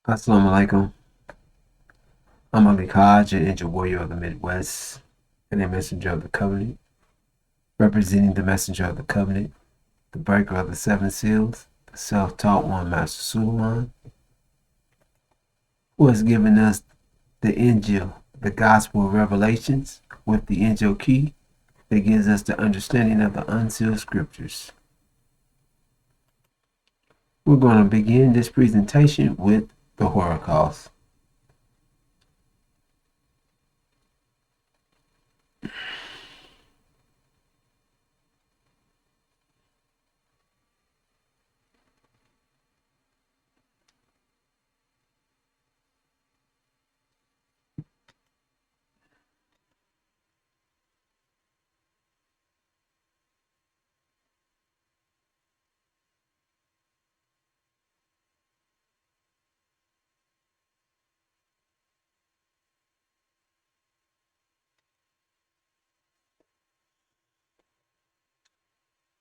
Assalamu alaikum. I'm Ali Kaj, an Angel Warrior of the Midwest, and a messenger of the covenant, representing the messenger of the covenant, the breaker of the seven seals, the self-taught one, Master Suleiman, who has given us the Injil, the Gospel of Revelations, with the Injil key that gives us the understanding of the unsealed scriptures. We're going to begin this presentation with the Holocaust.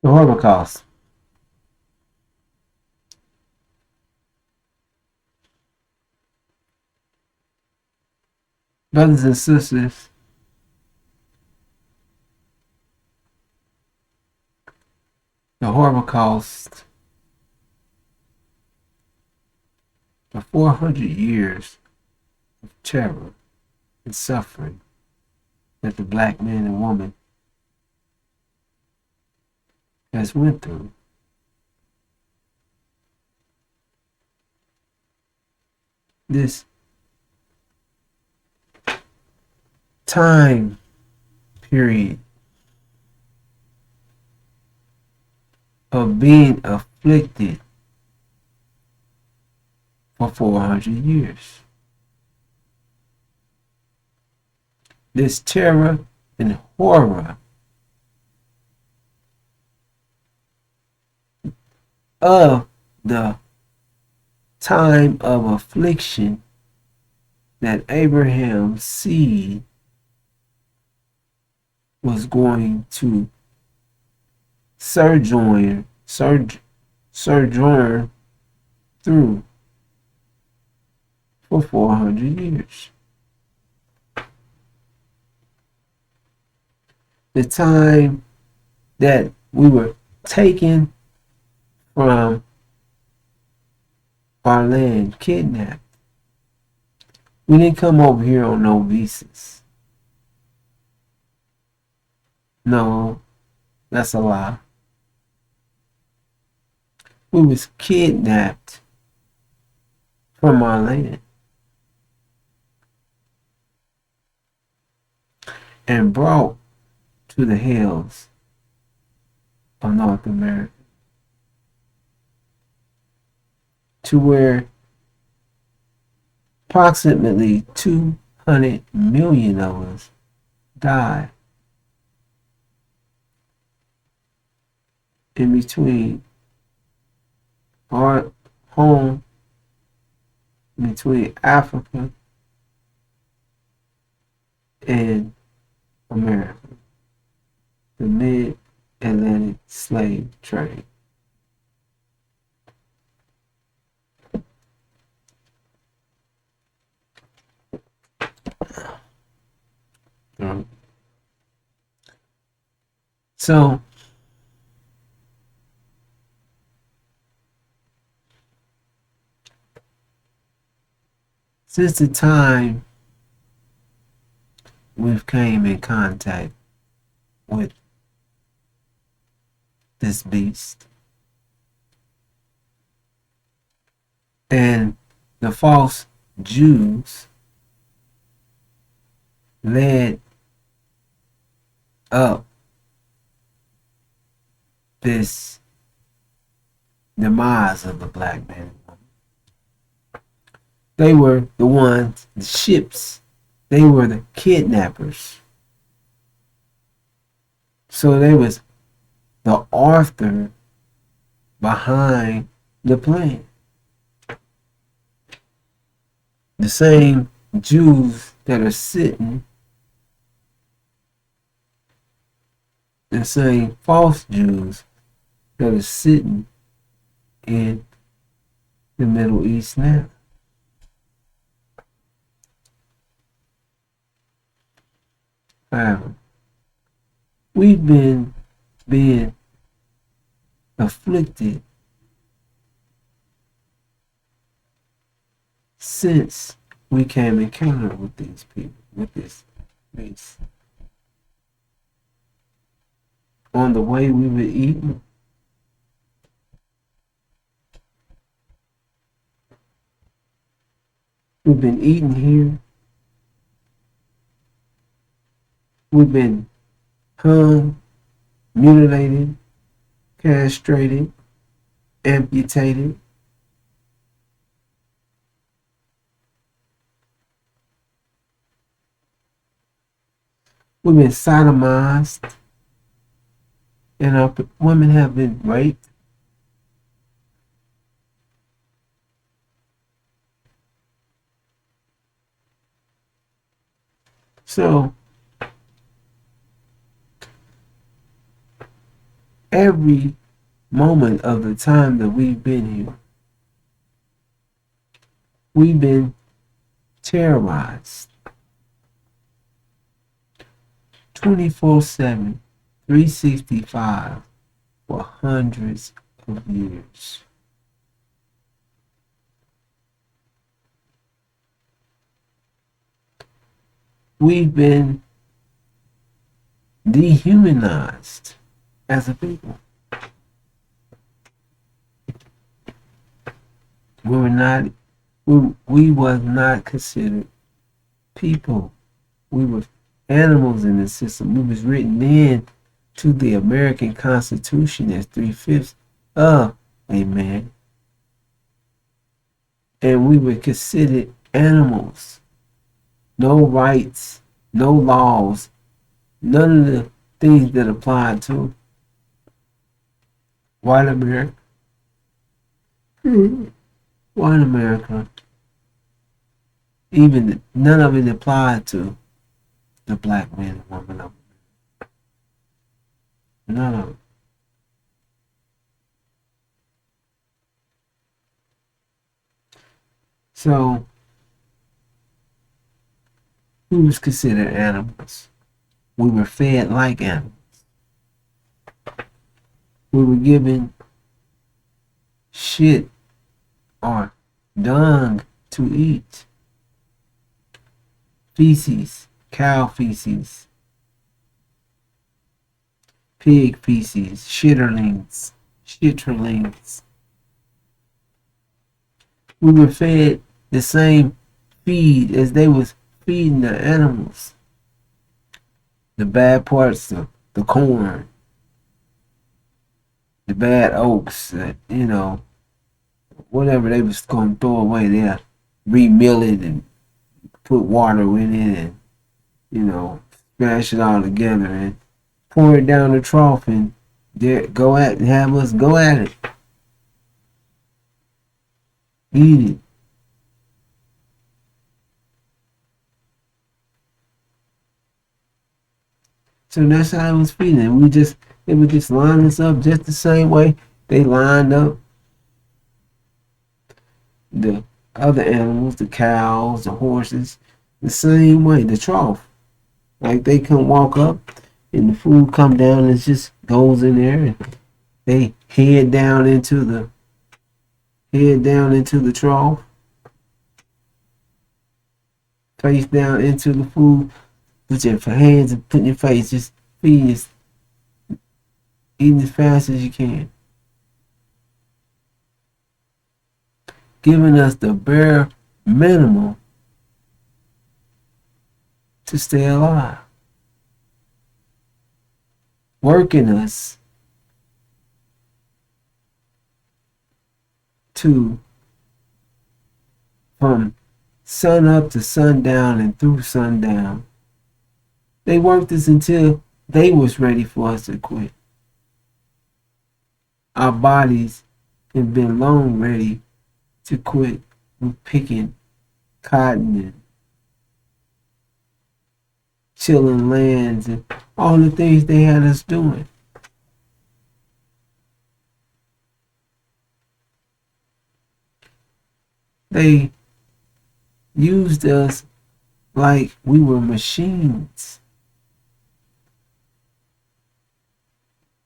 The Holocaust. Brothers and sisters, the Holocaust, for 400 years of terror and suffering that the black man and woman has went through. This time period of being afflicted for 400 years. This terror and horror of the time of affliction that Abraham's seed was going to sojourn through for 400 years. The time that we were taken from our land, kidnapped. We didn't come over here on no visas. No, that's a lie. We was kidnapped from our land and brought to the hills of North America, to where approximately 200 million of us died in between our home, between Africa and America, the mid-Atlantic slave trade. So, since the time we've came in contact with this beast and the false Jews led up this demise of the black man and woman. They were the ones, the ships, they were the kidnappers. So they was the author behind the plan. The same Jews that are sitting, the same false Jews that are sitting in the Middle East now. However, we've been being afflicted since we came in encounter with these people, with this race. On the way we were eating, we've been eating here. We've been hung, mutilated, castrated, amputated. We've been sodomized, and our women have been raped. So every moment of the time that we've been here, we've been terrorized 24/7, 365 for hundreds of years. We've been dehumanized as a people. We was not considered people. We were animals in the system. We was written in to the American Constitution as 3/5 of a man. And we were considered animals. No rights, no laws, none of the things that apply to white America. White America. Even none of it applied to the black man and woman of America. None of it. So we was considered animals. We were fed like animals. We were given shit or dung to eat. Feces, cow feces, pig feces, shitterlings. We were fed the same feed as they was feeding the animals. The bad parts, the corn, the bad oats, whatever they was going to throw away, they'll remill it and put water in it and, smash it all together and pour it down the trough and have us go at it. Eat it. So that's how it was feeding. They would just line us up just the same way they lined up the other animals, the cows, the horses, the same way, the trough. Like they can walk up and the food come down and it just goes in there and they head down into the trough, face down into the food, put your hands and put in your face, just feed, eating as fast as you can. Giving us the bare minimum to stay alive. Working us from sun up to sundown and through sundown. They worked us until they was ready for us to quit. Our bodies have been long ready to quit with picking cotton and tilling lands and all the things they had us doing. They used us like we were machines.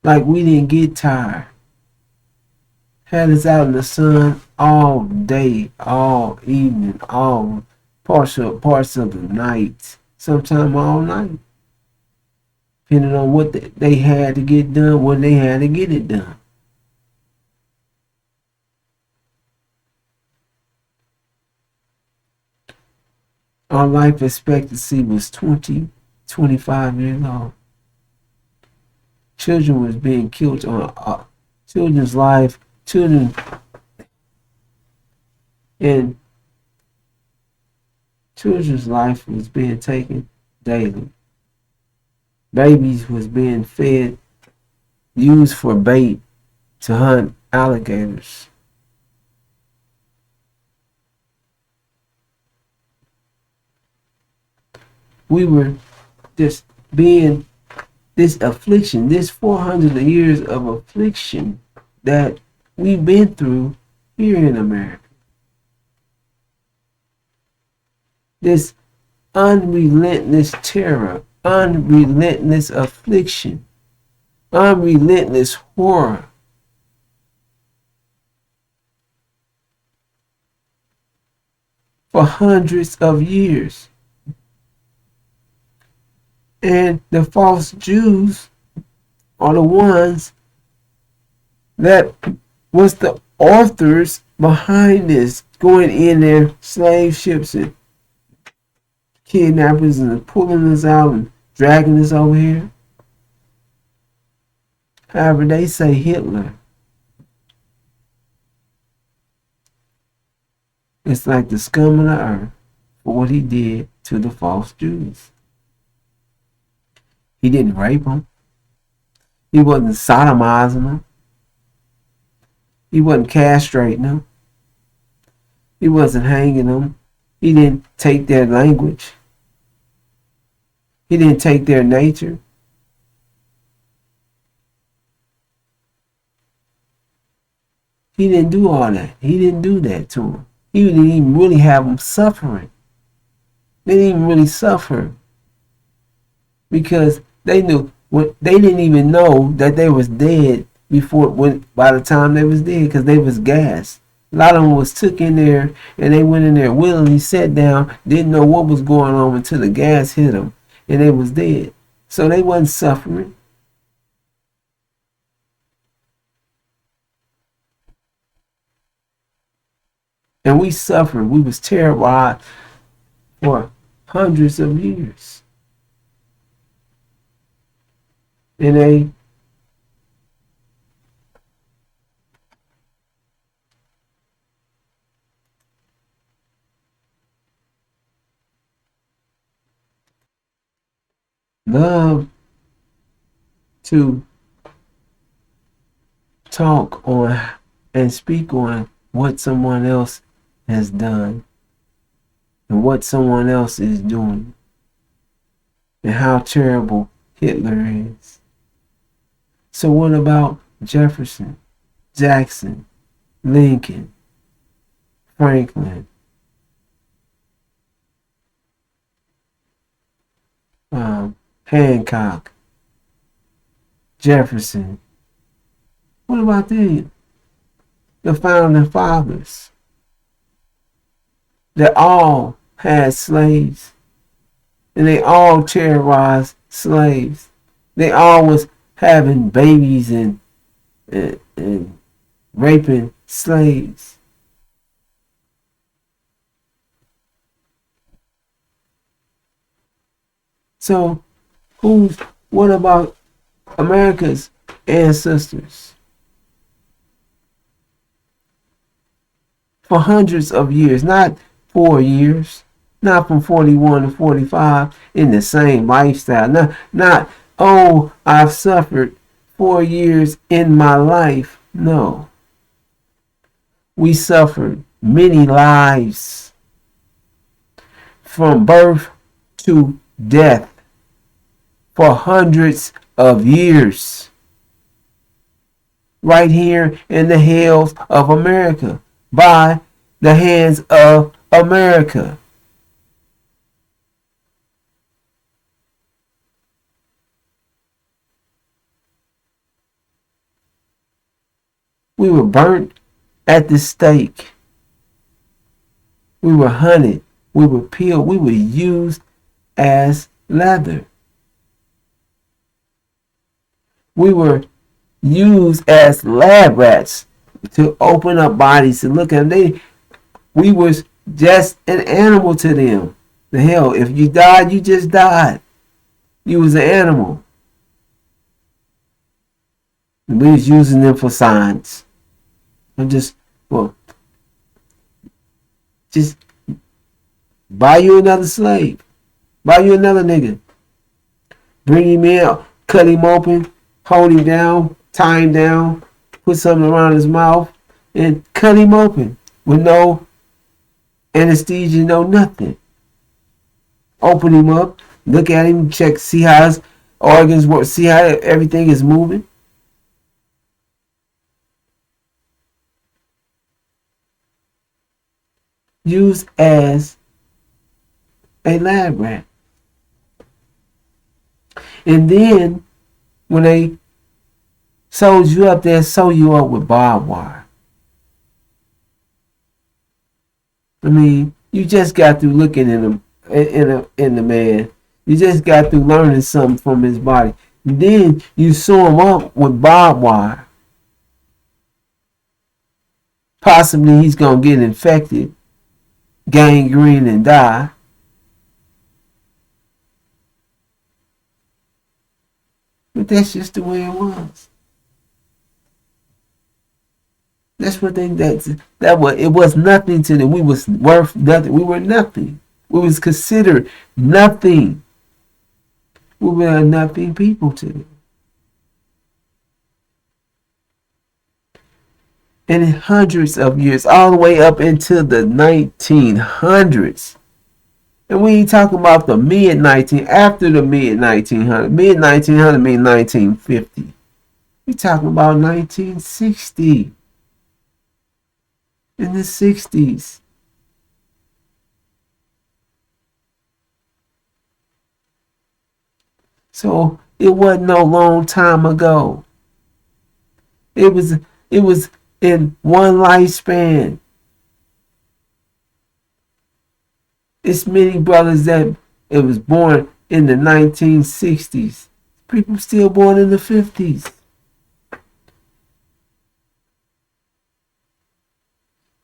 Like we didn't get tired. Had us out in the sun all day, all evening, all parts of the night, sometime all night, depending on what they had to get done, when they had to get it done. Our life expectancy was 20, 25 years old. Children was being killed on children's life, children and children's life was being taken daily. Babies was being fed, used for bait to hunt alligators. We were just being this affliction, this 400 years of affliction that we've been through here in America. This unrelentless terror, unrelentless affliction, unrelentless horror. For hundreds of years. And the false Jews are the ones that was the authors behind this, going in their slave ships and kidnappers and pulling us out and dragging us over here. However, they say Hitler. It's like the scum of the earth for what he did to the false Jews. He didn't rape them. He wasn't sodomizing them. He wasn't castrating them. He wasn't hanging them. He didn't take their language. He didn't take their nature. He didn't do all that. He didn't do that to them. He didn't even really have them suffering. They didn't even really suffer because they knew they didn't even know that they was dead by the time they was dead, because they was gassed. A lot of them was took in there and they went in there willingly, sat down, didn't know what was going on until the gas hit them and they was dead. So they wasn't suffering. And we suffered. We was terrorized for hundreds of years. And they love to talk on and speak on what someone else has done and what someone else is doing and how terrible Hitler is. So what about Jefferson, Jackson, Lincoln, Franklin, Hancock, Jefferson? What about them? The founding fathers that all had slaves and they all terrorized slaves. They all was having babies and raping slaves. So what about America's ancestors? For hundreds of years, not 4 years, not from 41 to 45 in the same lifestyle. Not oh, I've suffered 4 years in my life. No. We suffered many lives from birth to death for hundreds of years right here in the hills of America by the hands of America. We were burnt at the stake. We were hunted. We were peeled. We were used as leather. We were used as lab rats to open up bodies to look at them. We was just an animal to them. The hell, if you died, you just died. You was an animal. And we was using them for science. Just buy you another slave. Buy you another nigga. Bring him in, cut him open, hold him down, tie him down, put something around his mouth, and cut him open with no anesthesia, no nothing. Open him up, look at him, check, see how his organs work, see how everything is moving. Used as a lab rat. And then when they sold you up, they sew you up with barbed wire. I mean, you just got through looking in the man. You just got through learning something from his body. And then you sew him up with barbed wire. Possibly he's gonna get infected, gangrene, and die. But that's just the way it was. That's what they it was nothing to them. We was worth nothing. We were nothing. We was considered nothing. We were a nothing people to them. And in hundreds of years, all the way up into the 1900s. And we ain't talking about the after the mid-1900s. Mid-1900 mean 1950. We talking about 1960. In the 60s. So it wasn't no long time ago. It was in one lifespan. It's many brothers that it was born in the 1960s. People still born in the 50s.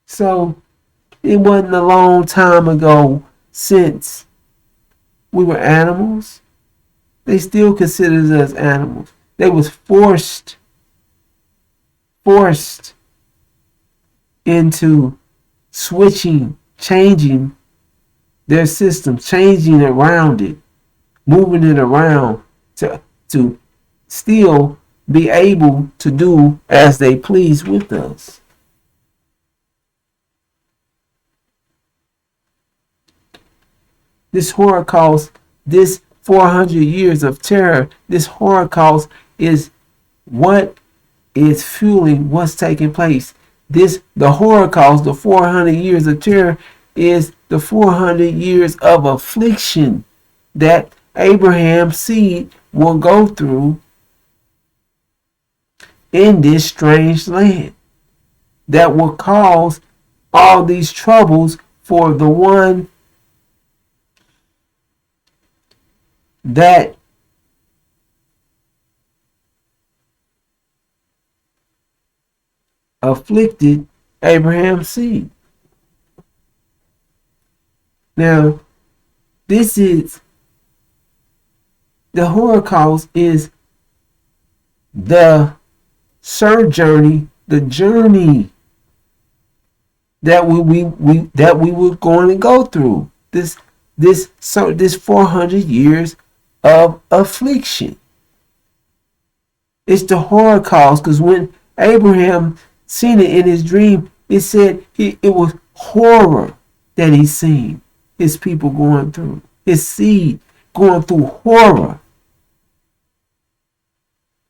So it wasn't a long time ago since we were animals. They still considered us animals. They was forced into switching, changing their system, changing around it, moving it around to still be able to do as they please with us. This Holocaust, this 400 years of terror, this Holocaust is what is fueling what's taking place. The Holocaust, the 400 years of terror, is the 400 years of affliction that Abraham's seed will go through in this strange land, that will cause all these troubles for the one that afflicted Abraham's seed. Now, this is the Holocaust, is the sojourning, the journey that we were going to go through. This 400 years of affliction. It's the Holocaust, because when Abraham seen it in his dream, it said it was horror that he seen his people going through, his seed going through horror.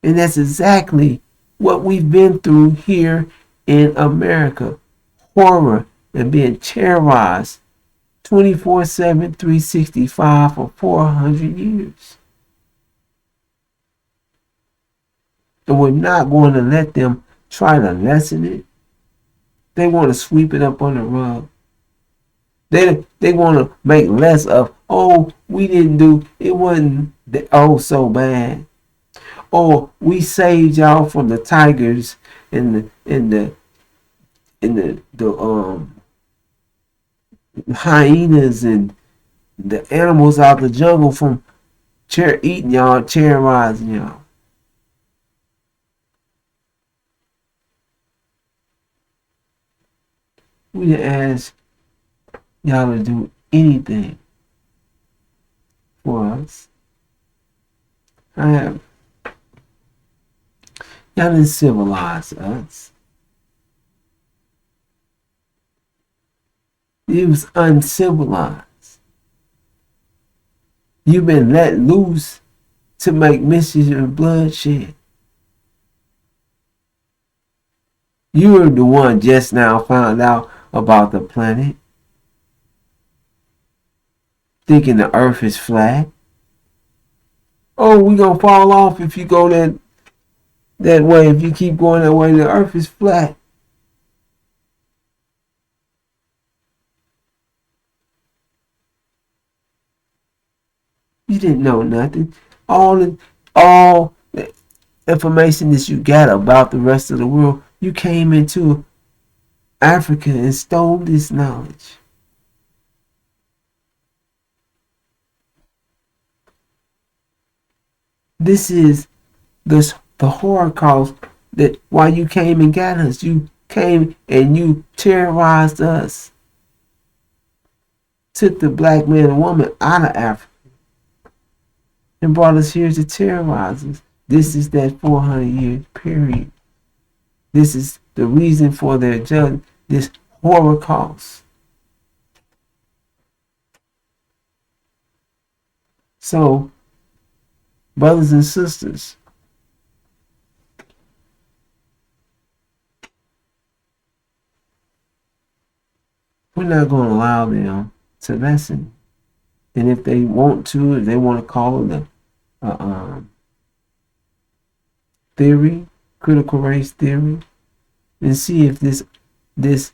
And that's exactly what we've been through here in America. Horror and being terrorized 24/7, 365 for 400 years. And we're not going to let them try to lessen it. They want to sweep it up on the rug. They want to make less of. Oh, we didn't do it. Wasn't so bad. Oh, we saved y'all from the tigers and the hyenas and the animals out the jungle from eating y'all, terrorizing y'all. We didn't ask y'all to do anything for us. I have y'all didn't civilize us. It was uncivilized. You've been let loose to make mischief and bloodshed. You were the one just now found out about the planet, thinking the earth is flat. Oh, we gonna fall off if you go that way. If you keep going that way, the earth is flat. You didn't know nothing. All the information that you got about the rest of the world, you came into Africa and stole this knowledge. This is the Holocaust that why you came and got us. You came and you terrorized us. Took the black man and woman out of Africa and brought us here to terrorize us. This is that 400-year period. This is the reason for their judgment, this Holocaust. So, brothers and sisters, we're not going to allow them to lessen. And if they want to, if they want to call it a theory, critical race theory, and see if this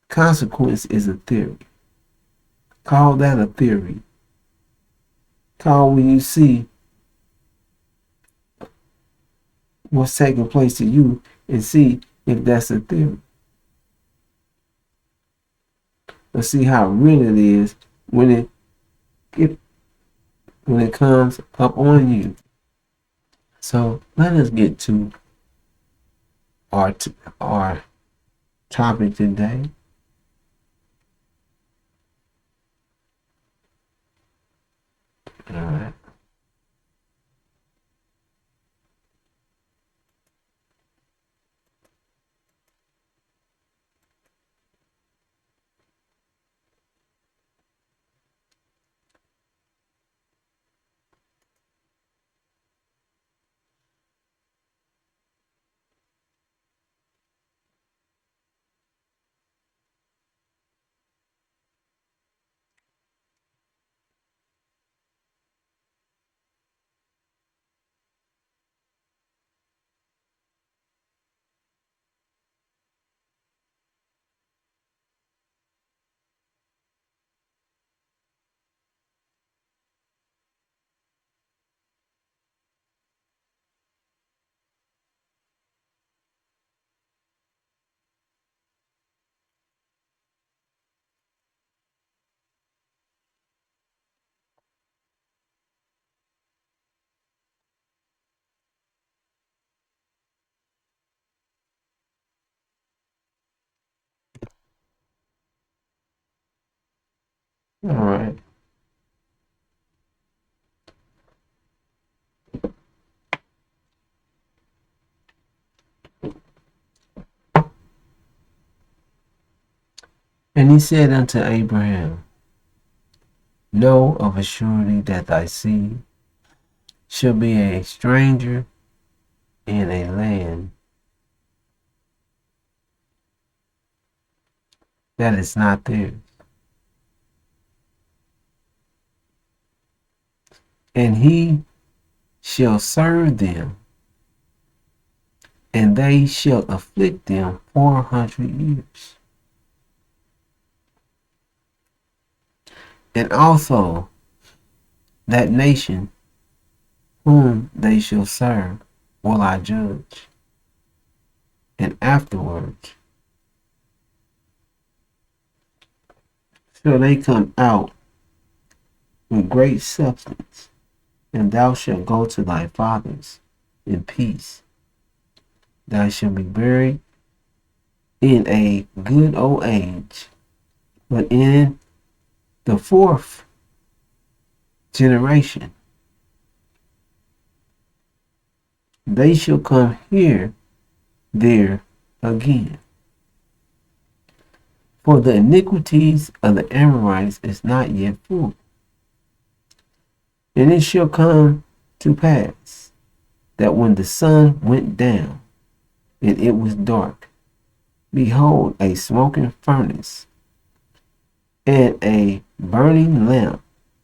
consequence is a theory. Call that a theory. Call when you see what's taking place to you and see if that's a theory. Or see how real it is when it comes up on you. So let us get to our topic today. All right. All right. And he said unto Abraham, know of a surety that thy seed shall be a stranger in a land that is not theirs. And he shall serve them, and they shall afflict them 400 years. And also that nation whom they shall serve will I judge. And afterwards shall they come out with great substance, and thou shalt go to thy fathers in peace. Thou shalt be buried in a good old age. But in the fourth generation, they shall come there again. For the iniquities of the Amorites is not yet full. And it shall come to pass that when the sun went down and it was dark, behold, a smoking furnace and a burning lamp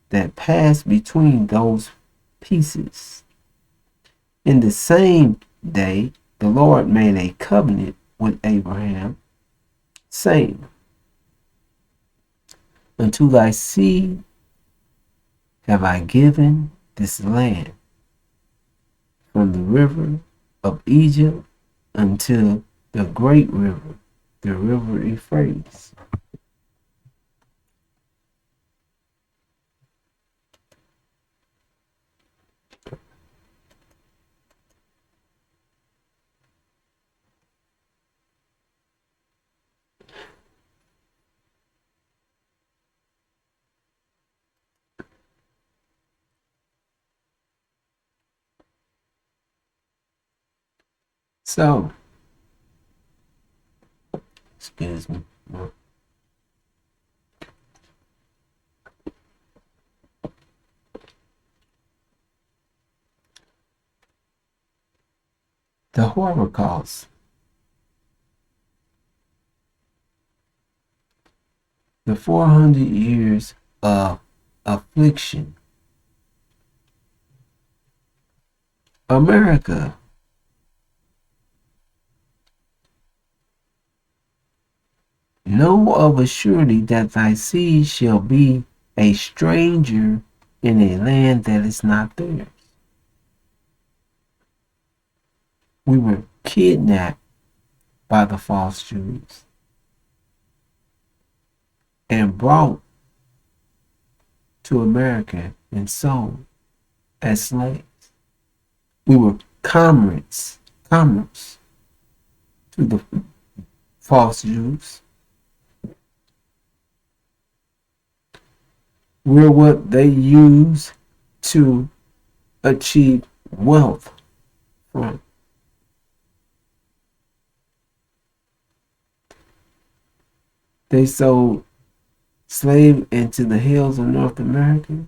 that passed between those pieces. In the same day, the Lord made a covenant with Abraham, saying, unto thy seed have I given this land, from the river of Egypt unto the great river, the river Euphrates. So, excuse me. The Holocaust, the 400 years of affliction. America, know of a surety that thy seed shall be a stranger in a land that is not theirs. We were kidnapped by the false Jews and brought to America and sold as slaves. We were commerce to the false Jews. We're what they use to achieve wealth from. They sold slaves into the hills of North America, and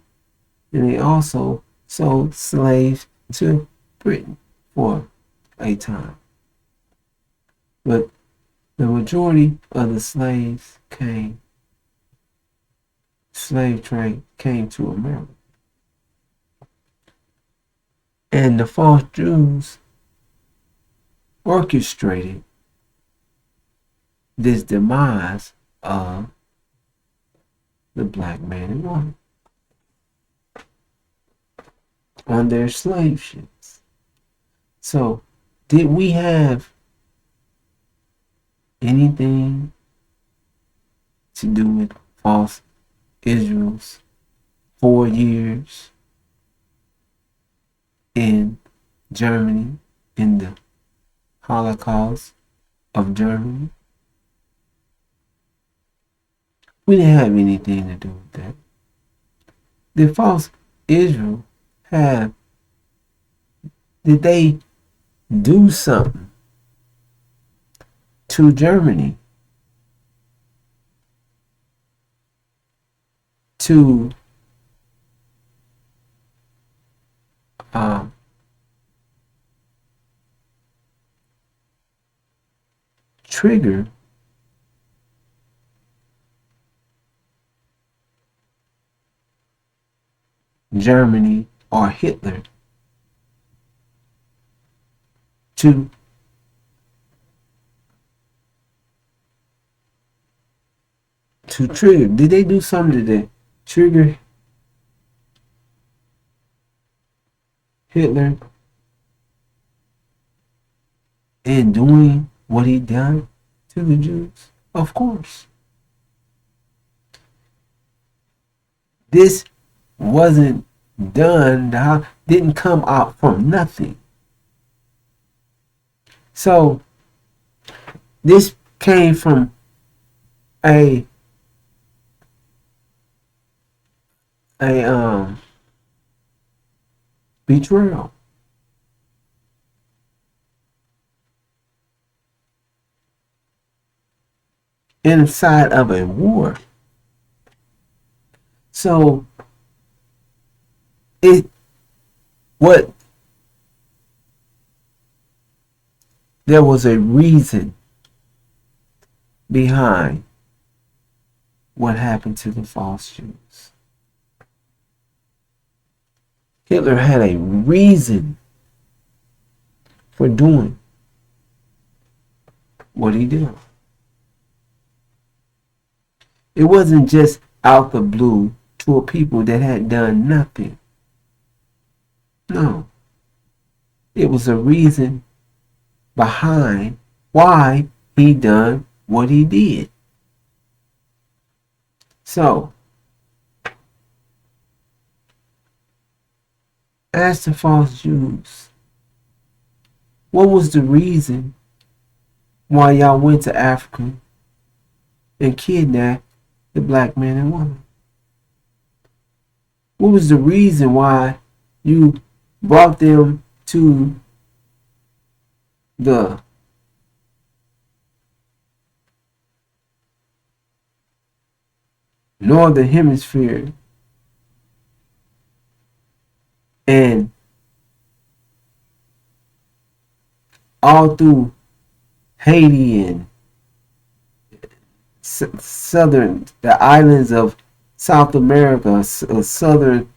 they also sold slaves to Britain for a time. But the majority of the slave trade came to America. And the false Jews orchestrated this demise of the black man and woman on their slave ships. So, did we have anything to do with false Israel's 4 years in Germany, in the Holocaust of Germany? We didn't have anything to do with that. Did false Israel did they do something to Germany to trigger Germany or Hitler to trigger? Did they do something to trigger Hitler in doing what he done to the Jews? Of course. This wasn't done, didn't come out from nothing. So this came from a betrayal. Inside of a war. So there was a reason behind what happened to the false Jews. Hitler had a reason for doing what he did. It wasn't just out the blue to a people that had done nothing. No. It was a reason behind why he done what he did. So, as the false Jews, what was the reason why y'all went to Africa and kidnapped the black man and woman? What was the reason why you brought them to the northern hemisphere and all through Haiti and the islands of South America, southern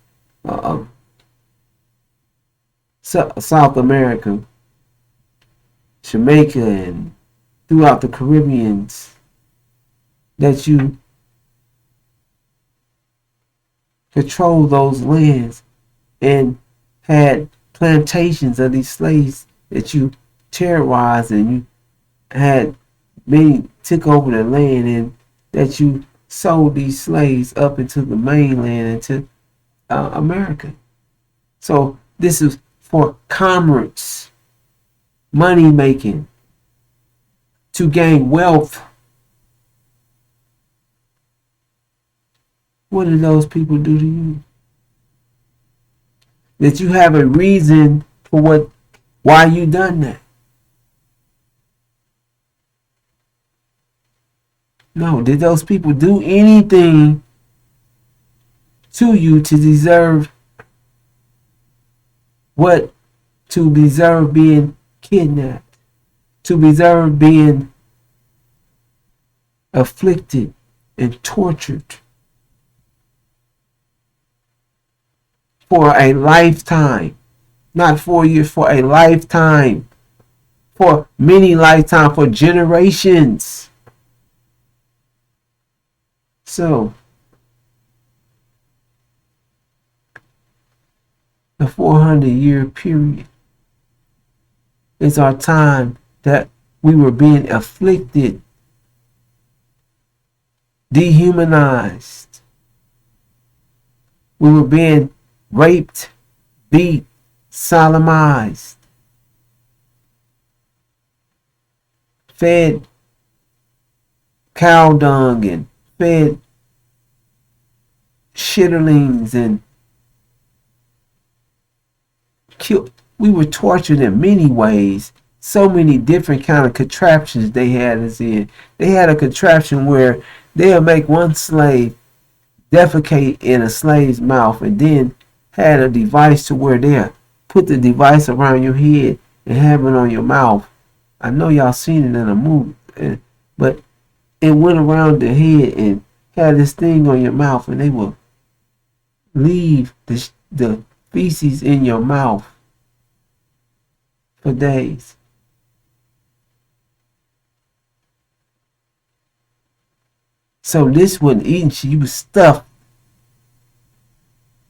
South America, Jamaica, and throughout the Caribbeans, that you control those lands and had plantations of these slaves that you terrorized, and you had many took over the land, and that you sold these slaves up into the mainland, into America. So this is for commerce, money making, to gain wealth. What did those people do to you? That you have a reason for why you done that. No, did those people do anything to you to deserve to deserve being kidnapped, to deserve being afflicted and tortured for a lifetime? Not 4 years, for a lifetime, for many lifetimes, for generations. So, the 400-year period is our time that we were being afflicted, dehumanized. We were being raped, beat, sodomized, fed cow dung and fed shitterlings and killed. We were tortured in many ways. So many different kind of contraptions they had us in. They had a contraption where they'll make one slave defecate in a slave's mouth, and then had a device to where they'll put the device around your head and have it on your mouth. I know y'all seen it in a movie, but it went around the head and had this thing on your mouth, and they will leave the feces in your mouth for days. So this wasn't eating shit. You was stuffed.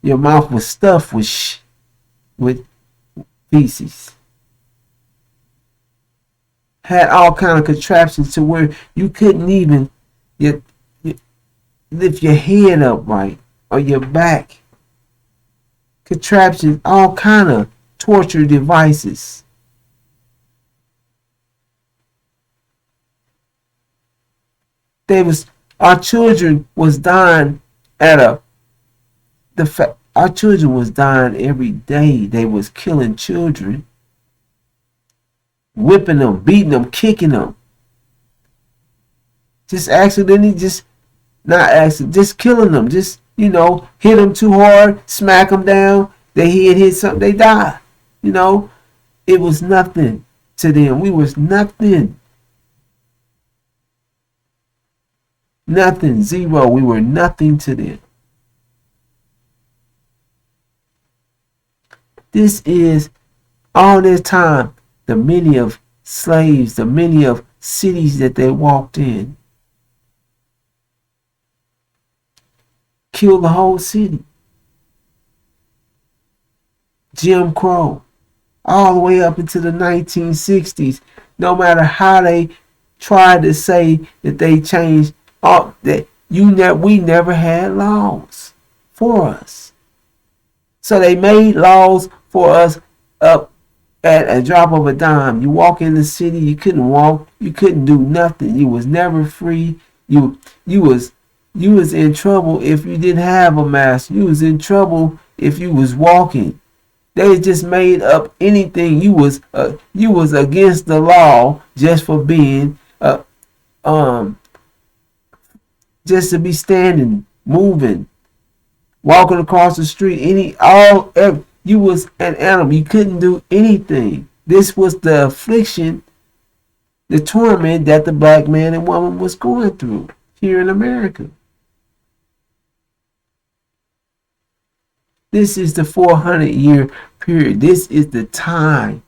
Your mouth was stuffed with feces. Had all kind of contraptions to where you couldn't even you lift your head up right or your back. Contraptions, all kind of torture devices. Our children was dying our children was dying every day. They was killing children, whipping them, beating them, kicking them. Just accidentally, just killing them. Just, hit them too hard, smack them down. They hit something, they die. It was nothing to them. We was nothing. Nothing, zero. We were nothing to them. This is all this time, the many of slaves, the many of cities that they walked in. Killed the whole city. Jim Crow. All the way up into the 1960s. No matter how they tried to say that they changed, we never had laws for us. So they made laws for us up at a drop of a dime. You walk in the city, you couldn't walk, you couldn't do nothing. You was never free. You was in trouble if you didn't have a mask. You was in trouble if you was walking. They just made up anything. You was against the law just for being just to be standing, moving, walking across the street. You was an animal. You couldn't do anything. This was the affliction, the torment that the black man and woman was going through here in America. This is the 400-year period. This is the time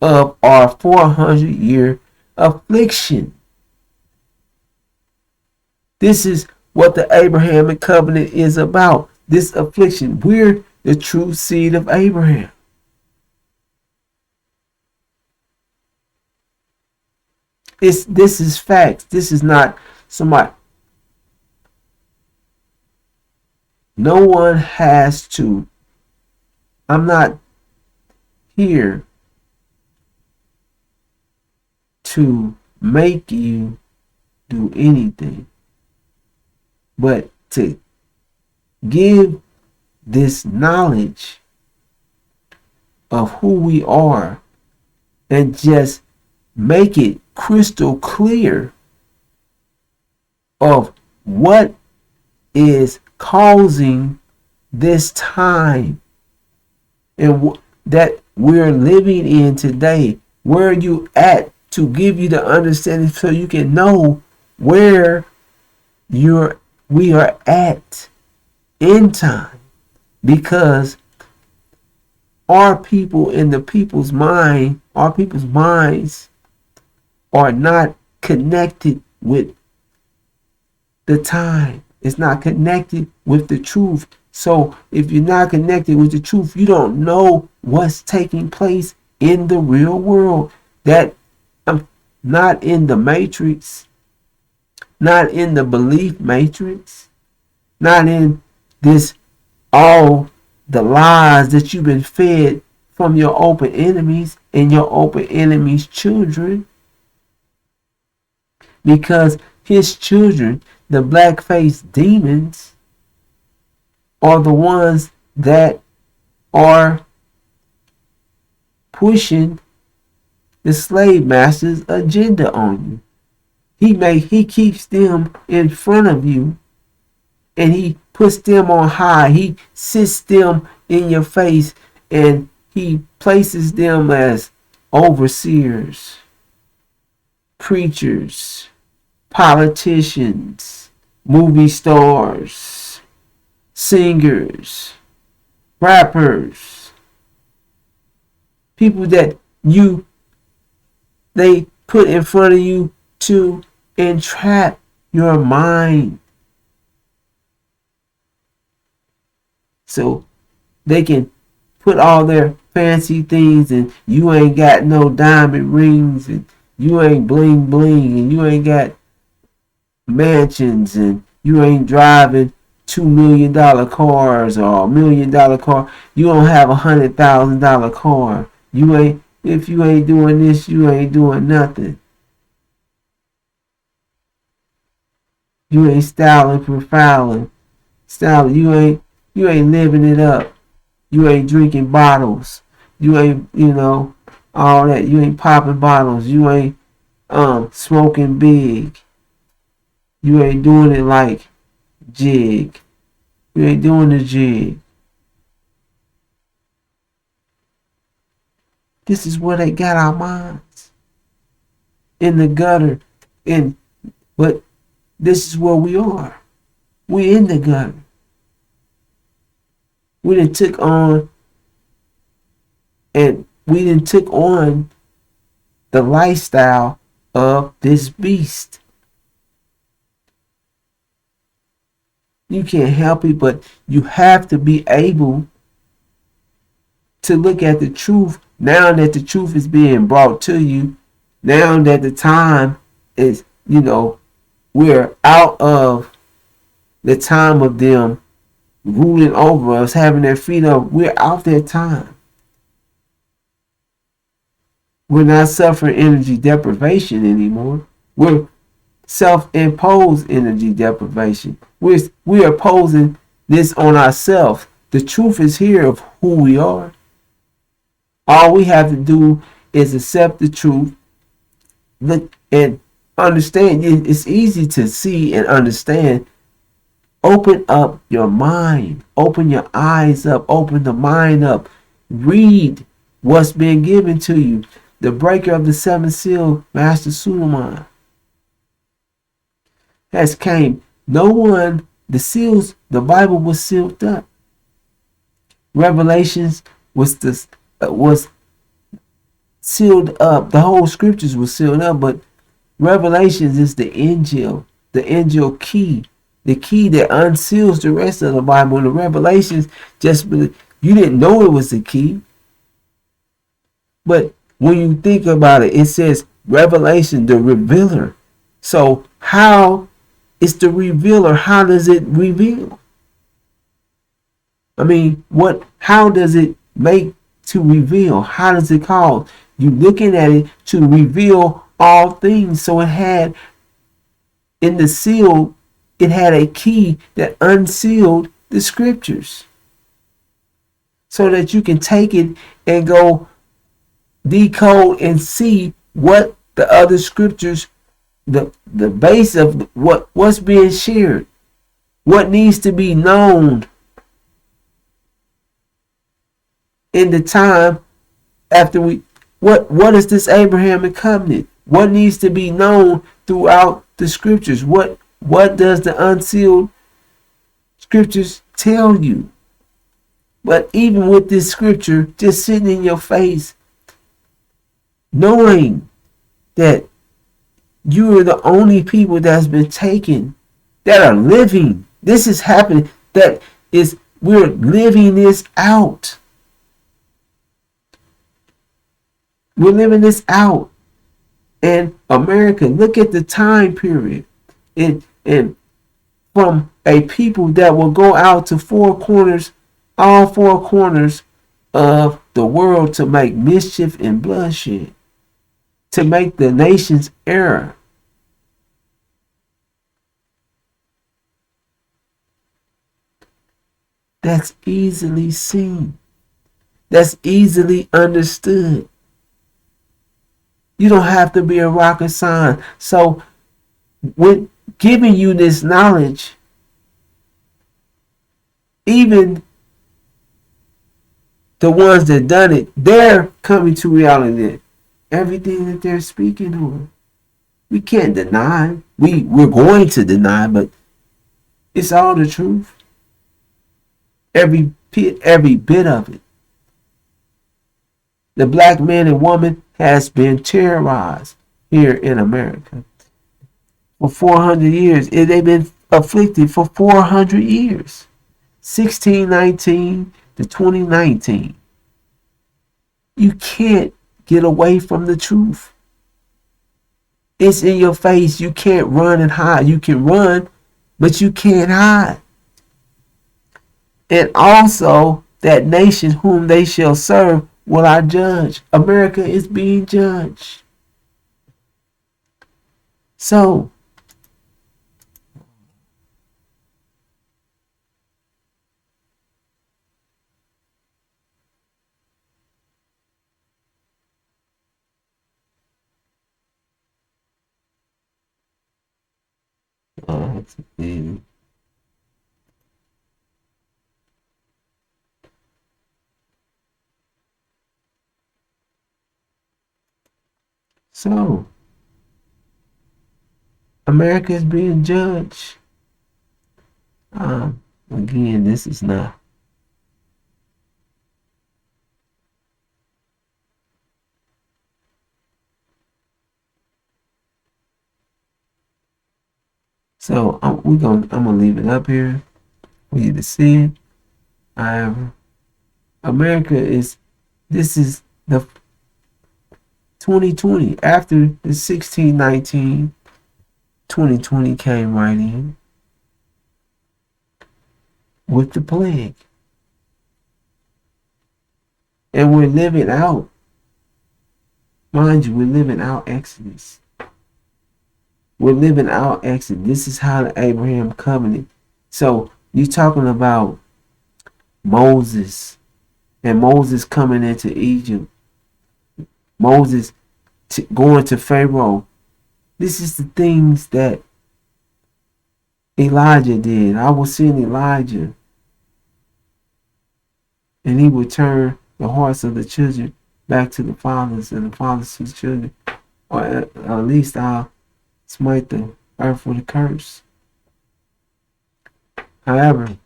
of our 400-year affliction. This is what the Abrahamic covenant is about. This affliction. We're the true seed of Abraham. This is facts. This is not somebody. No one has to. I'm not here to make you do anything, but to give this knowledge of who we are and just make it crystal clear of what is causing this time and that we're living in today. Where are you at, to give you the understanding so you can know where we are at in time, because our people and the people's minds are not connected with the time. It's not connected with the truth. So if you're not connected with the truth, you don't know what's taking place in the real world. That not in the matrix, not in the belief matrix, not in this, all the lies that you've been fed from your open enemies and your open enemies' children. Because his children, the black-faced demons, are the ones that are pushing the slave master's agenda on you. He keeps them in front of you, and he puts them on high. He sits them in your face, and he places them as overseers, preachers, politicians, movie stars, singers, rappers, people that they put in front of you to entrap your mind So they can put all their fancy things, and you ain't got no diamond rings, and you ain't bling bling, and you ain't got mansions, and you ain't driving $2 million cars or $1 million car. You don't have $100,000 car. You ain't, if you ain't doing this, you ain't doing nothing. You ain't styling, profiling, styling. You ain't living it up. You ain't drinking bottles. You ain't, all that. You ain't popping bottles. You ain't smoking big. You ain't doing it like jig. You ain't doing the jig. This is where they got our minds. In the gutter. But this is where we are. We in the gutter. We done took on the lifestyle of this beast. You can't help it, but you have to be able to look at the truth now that the truth is being brought to you. Now that the time is, we're out of the time of them ruling over us, having their feet up. We're out their time. We're not suffering energy deprivation anymore. We're self-imposed energy deprivation. We're imposing this on ourselves. The truth is here of who we are. All we have to do is accept the truth and understand. It's easy to see and understand. Open up your mind. Open your eyes up. Open the mind up. Read what's been given to you. The breaker of the seventh seal, Master Suleiman, has came. The Bible was sealed up. Revelations was sealed up. The whole scriptures was sealed up, but Revelations is the angel key, the key that unseals the rest of the Bible. And the Revelations, you didn't know it was the key, but when you think about it, it says Revelation, the revealer. So how is the revealer? How does it reveal? I mean, how does it make to reveal? How does it cause? You looking at it to reveal all things. So it had in the seal, it had a key that unsealed the scriptures. So that you can take it and go decode and see what the other scriptures, the base of what's being shared, what needs to be known in the time after what is this Abrahamic covenant? What needs to be known throughout the scriptures? What does the unsealed scriptures tell you? But even with this scripture just sitting in your face, knowing that you are the only people that's been taken, that are living. This is happening. We're living this out. We're living this out. And America, look at the time period. And from a people that will go out to all four corners of the world to make mischief and bloodshed, to make the nations err. That's easily seen. That's easily understood. You don't have to be a rocket scientist. So, when giving you this knowledge, even the ones that done it, they're coming to reality that everything that they're speaking on, we can't deny. We're going to deny, but it's all the truth. Every bit of it. The black man and woman has been terrorized here in America for 400 years. They've been afflicted for 400 years. 1619 to 2019. You can't get away from the truth. It's in your face. You can't run and hide. You can run, but you can't hide. And also, that nation whom they shall serve will I judge. America is being judged. So, so America is being judged. Again, this is not. So I'm gonna leave it up here for you to see it. America is. This is the 2020 after the 1619. 2020 came right in with the plague, and we're living out. Mind you, we're living out Exodus. We're living out Exodus. This is how the Abraham covenant. So you're talking about Moses and Moses coming into Egypt. Moses going to Pharaoh. This is the things that Elijah did. I was seeing Elijah, and he would turn the hearts of the children back to the fathers, and the fathers to the children. Or at least I'll smite the earth with a curse. However,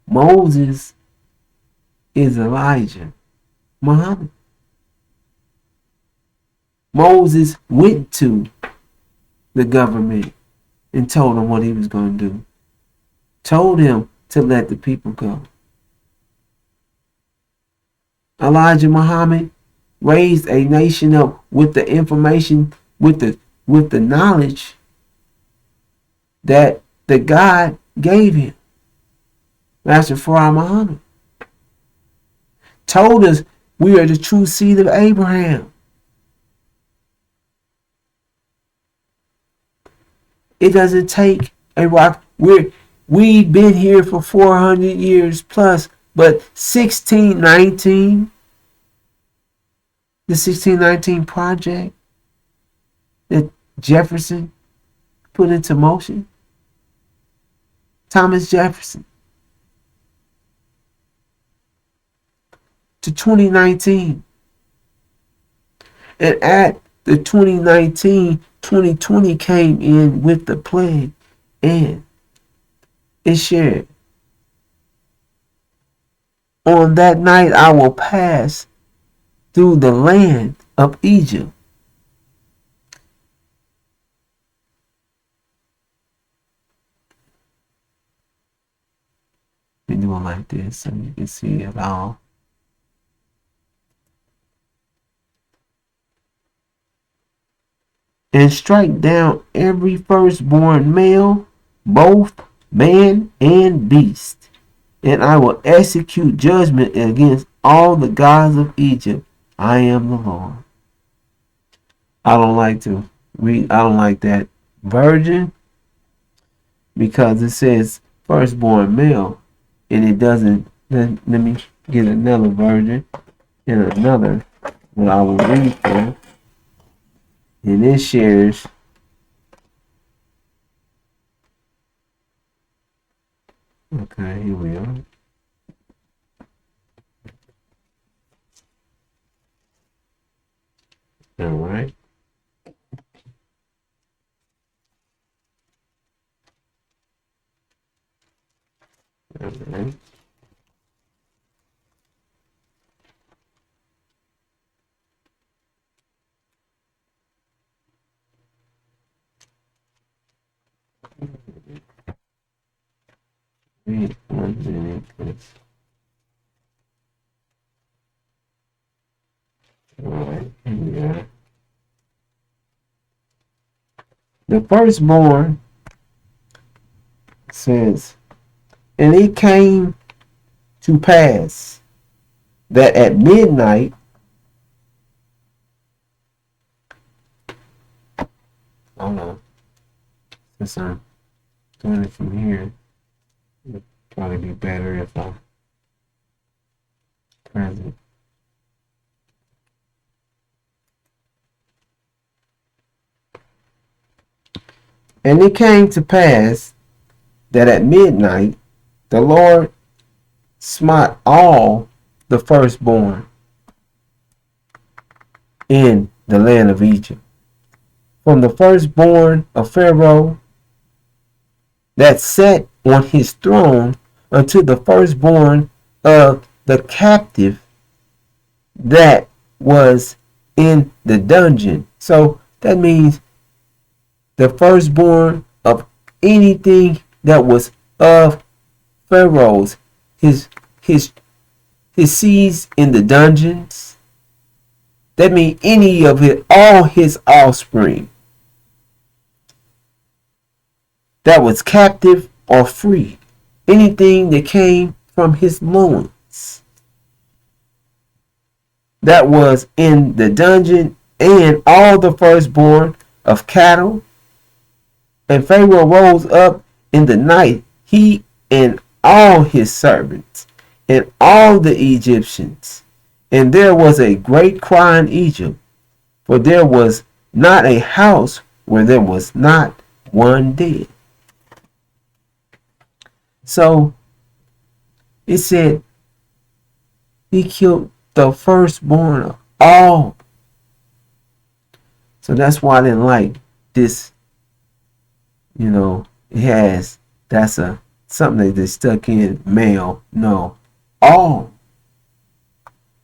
Moses is Elijah. Muhammad. Moses went to the government and told him what he was going to do. Told him to let the people go. Elijah Muhammad raised a nation up with the information, with the knowledge that the God gave him. Master Farah Muhammad told us we are the true seed of Abraham. It doesn't take a rock. We've been here for 400 years plus, but 1619, the 1619 project that Jefferson put into motion, Thomas Jefferson, to 2019. And at the 2019, 2020 came in with the plague, and it shared. On that night I will pass through the land of Egypt. We do it like this so you can see it all. And strike down every firstborn male, both man and beast. And I will execute judgment against all the gods of Egypt. I am the Lord. I don't like to read, I don't like that version because it says firstborn male and it doesn't. Let me get another version and another what I will read for. And it shares. Okay, here we are. All right. All right. Read Alright, here we are. The firstborn says, and it came to pass that at midnight hold on, since I'm doing it from here, it'd probably be better if I'm present. And it came to pass that at midnight the Lord smote all the firstborn in the land of Egypt, from the firstborn of Pharaoh that sat on his throne unto the firstborn of the captive that was in the dungeon. So that means the firstborn of anything that was of Pharaoh's, his seeds in the dungeons. That means any of it, all his offspring that was captive or free. Anything that came from his loins that was in the dungeon, and all the firstborn of cattle. And Pharaoh rose up in the night, he and all his servants, and all the Egyptians. And there was a great cry in Egypt, for there was not a house where there was not one dead. So it said he killed the firstborn of all. So that's why I didn't like this. You know, it has, that's a something that they stuck in male. No, all.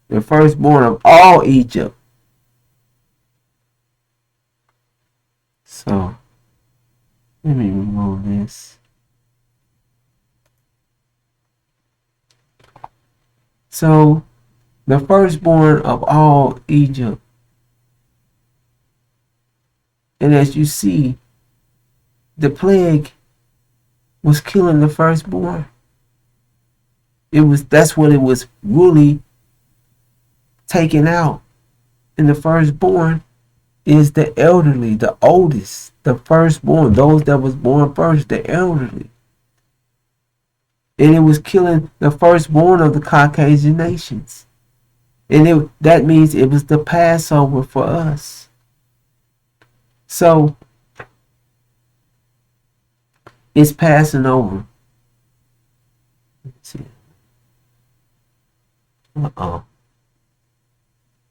The firstborn of all Egypt. So let me remove this. So the firstborn of all Egypt. And as you see, the plague was killing the firstborn. That's what it was really taken out. And the firstborn is the elderly, the oldest, the firstborn, those that was born first, the elderly. And it was killing the firstborn of the Caucasian nations. And that means it was the Passover for us. So it's passing over. Let's see.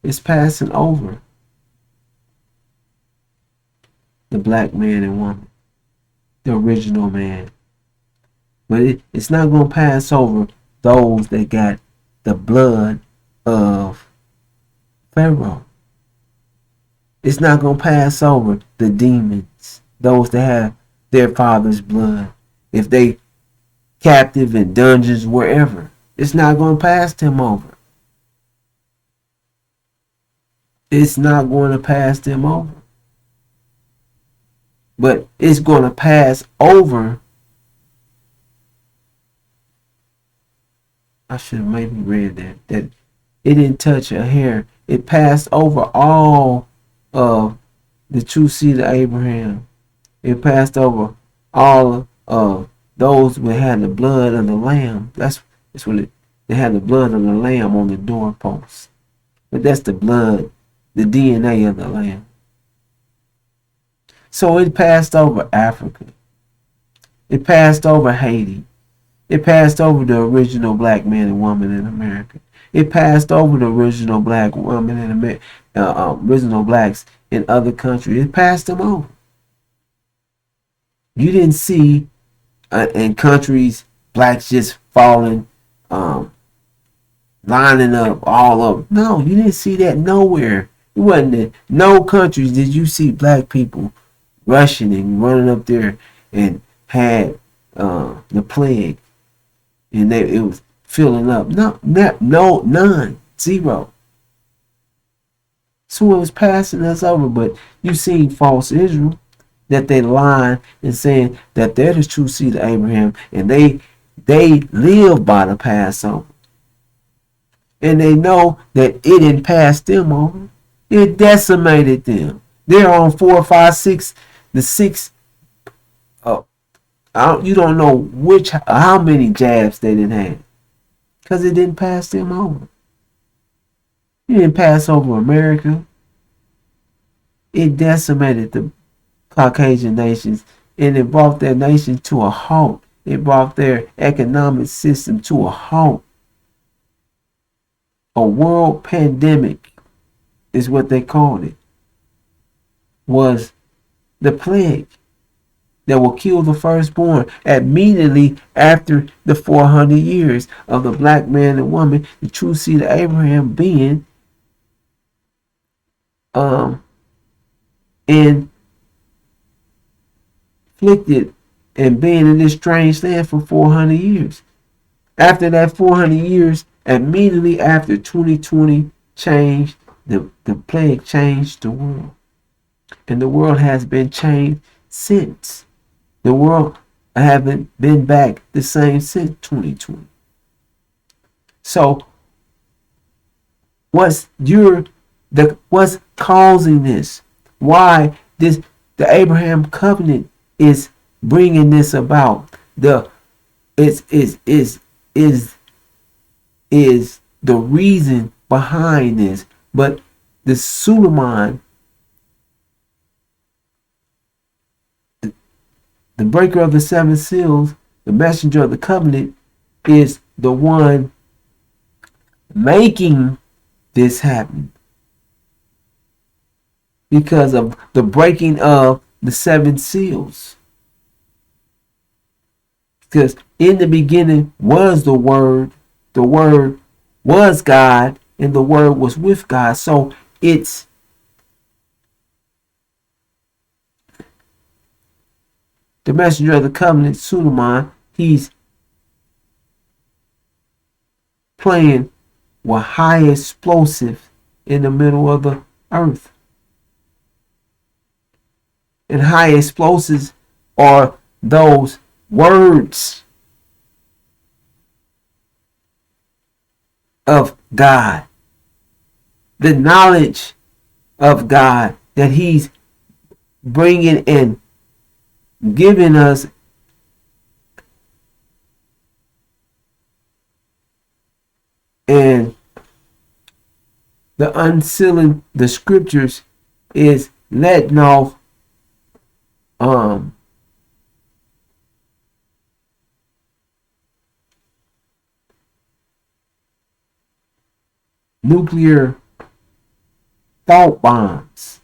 It's passing over the black man and woman, the original man. But it's not going to pass over those that got the blood of Pharaoh. It's not going to pass over the demons, those that have their father's blood. If they captive in dungeons, wherever, it's not going to pass them over. It's not going to pass them over. But it's going to pass over. I should have maybe read that it didn't touch a hair. It passed over all of the true seed of Abraham. It passed over all of those who had the blood of the lamb. That's what they had, the blood of the lamb on the doorpost. But that's the blood, the DNA of the lamb. So it passed over Africa. It passed over Haiti. It passed over the original black man and woman in America. It passed over the original black woman and original blacks in other countries. It passed them over. You didn't see in countries blacks just falling, lining up all of them. No, you didn't see that nowhere. It wasn't in no countries did you see black people rushing and running up there and had the plague. and it was filling up. No, none, zero. So it was passing us over. But you see false Israel, that they lying and saying that they're the true seed of Abraham, and they live by the Passover, and they know that it didn't pass them over. It decimated them. They're on 4, 5, 6, the 6. You don't know how many jabs they didn't have, because it didn't pass them over. It didn't pass over America. It decimated the Caucasian nations, and it brought their nation to a halt. It brought their economic system to a halt. A world pandemic is what they called it. Was the plague that will kill the firstborn immediately after the 400 years of the black man and woman, the true seed of Abraham, being inflicted and being in this strange land for 400 years. After that 400 years, immediately after 2020 changed, the plague changed the world. And the world has been changed since. The world haven't been back the same since 2020. So what's causing this? Why the Abraham covenant is bringing this about? Is the reason behind this? But the Suleiman, the breaker of the seven seals, the messenger of the covenant, is the one making this happen, because of the breaking of the seven seals. Because in the beginning was the Word was God, and the Word was with God. So it's the messenger of the covenant, Suleiman. He's playing with high explosive in the middle of the earth. And high explosives are those words of God, the knowledge of God that He's bringing and giving us, and the unsealing the scriptures is letting off nuclear thought bombs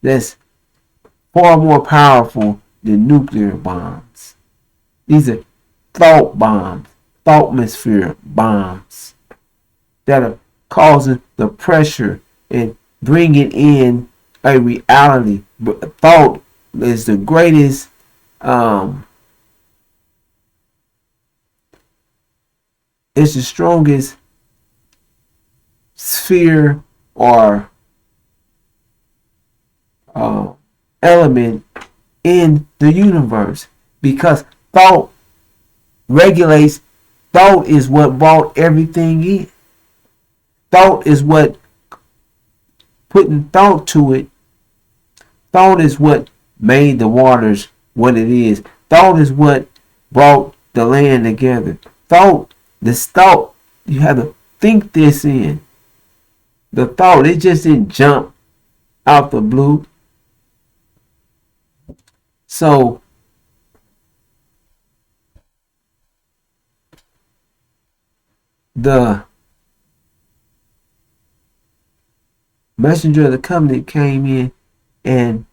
that's far more powerful than nuclear bombs. These are thought bombs, thoughtmosphere bombs that are causing the pressure and bringing in a reality. But thought is the greatest it's the strongest sphere or element in the universe, because thought regulates. Thought is what brought everything in. Thought is what putting thought to it. Thought is what made the waters what it is. Thought is what brought the land together. This thought, you have to think this in. The thought, it just didn't jump out the blue. So the messenger of the covenant came in and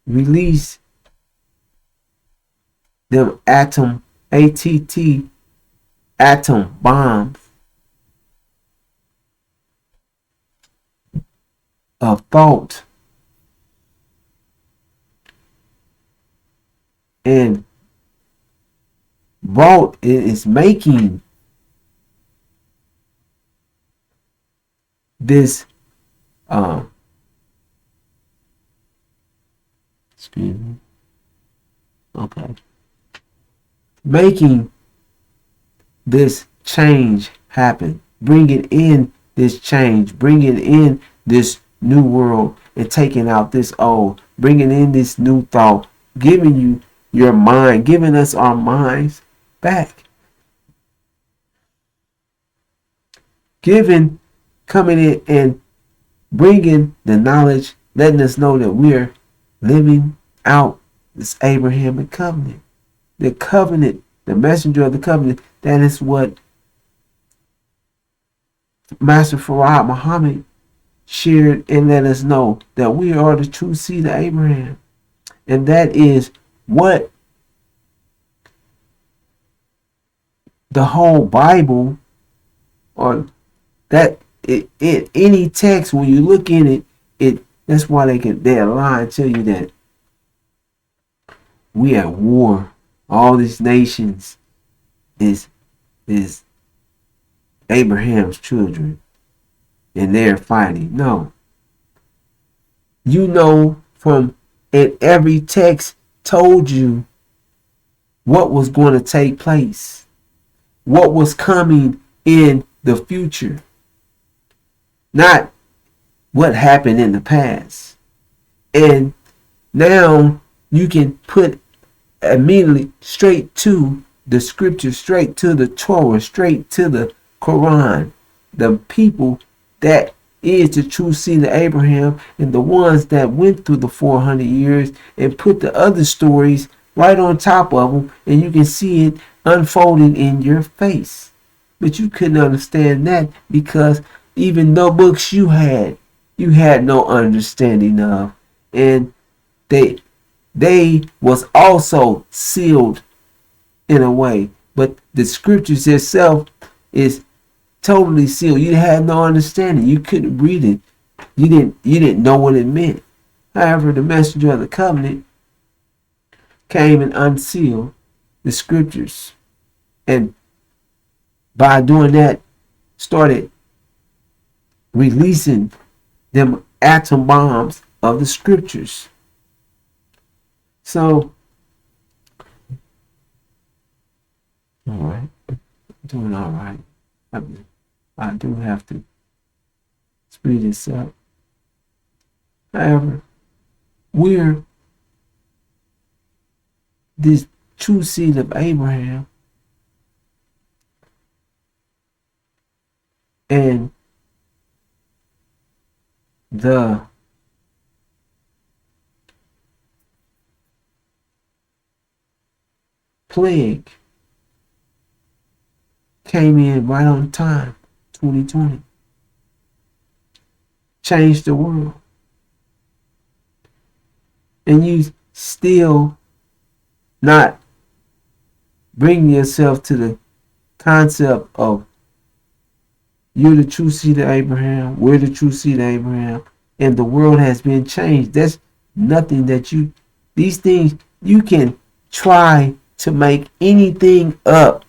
released them atom bombs of thought, and making this excuse me. Okay. Making this change happen. Bringing in this change. Bringing in this new world and taking out this old. Bringing in this new thought. Giving you your mind. Giving us our minds back. Coming in and bringing the knowledge, letting us know that we're living out this Abrahamic covenant. The covenant, the messenger of the covenant, that is what Master Farad Muhammad shared and let us know, that we are the true seed of Abraham. And that is what the whole Bible, or that it any text, when you look in it, that's why they lie and tell you that we at war. All these nations is Abraham's children, and they're fighting. No. You know, from it, every text told you what was going to take place, what was coming in the future, not what happened in the past. And now you can put immediately straight to the scripture, straight to the Torah, straight to the Quran, the people that is the true seed of Abraham, and the ones that went through the 400 years, and put the other stories right on top of them, and you can see it unfolding in your face. But you couldn't understand that, because even the books you had no understanding of, and they was also sealed in a way, but the scriptures itself is totally sealed. You had no understanding. You couldn't read it. You didn't know what it meant. However, the messenger of the covenant came and unsealed the scriptures, and by doing that, started releasing them atom bombs of the scriptures. So, all right, doing all right. I do have to speed this up. However, we're this true seed of Abraham, and the plague came in right on time, 2020. Changed the world. And you still not bringing yourself to the concept of you're the true seed of Abraham, we're the true seed of Abraham, and the world has been changed. That's nothing that these things, you can try to make anything up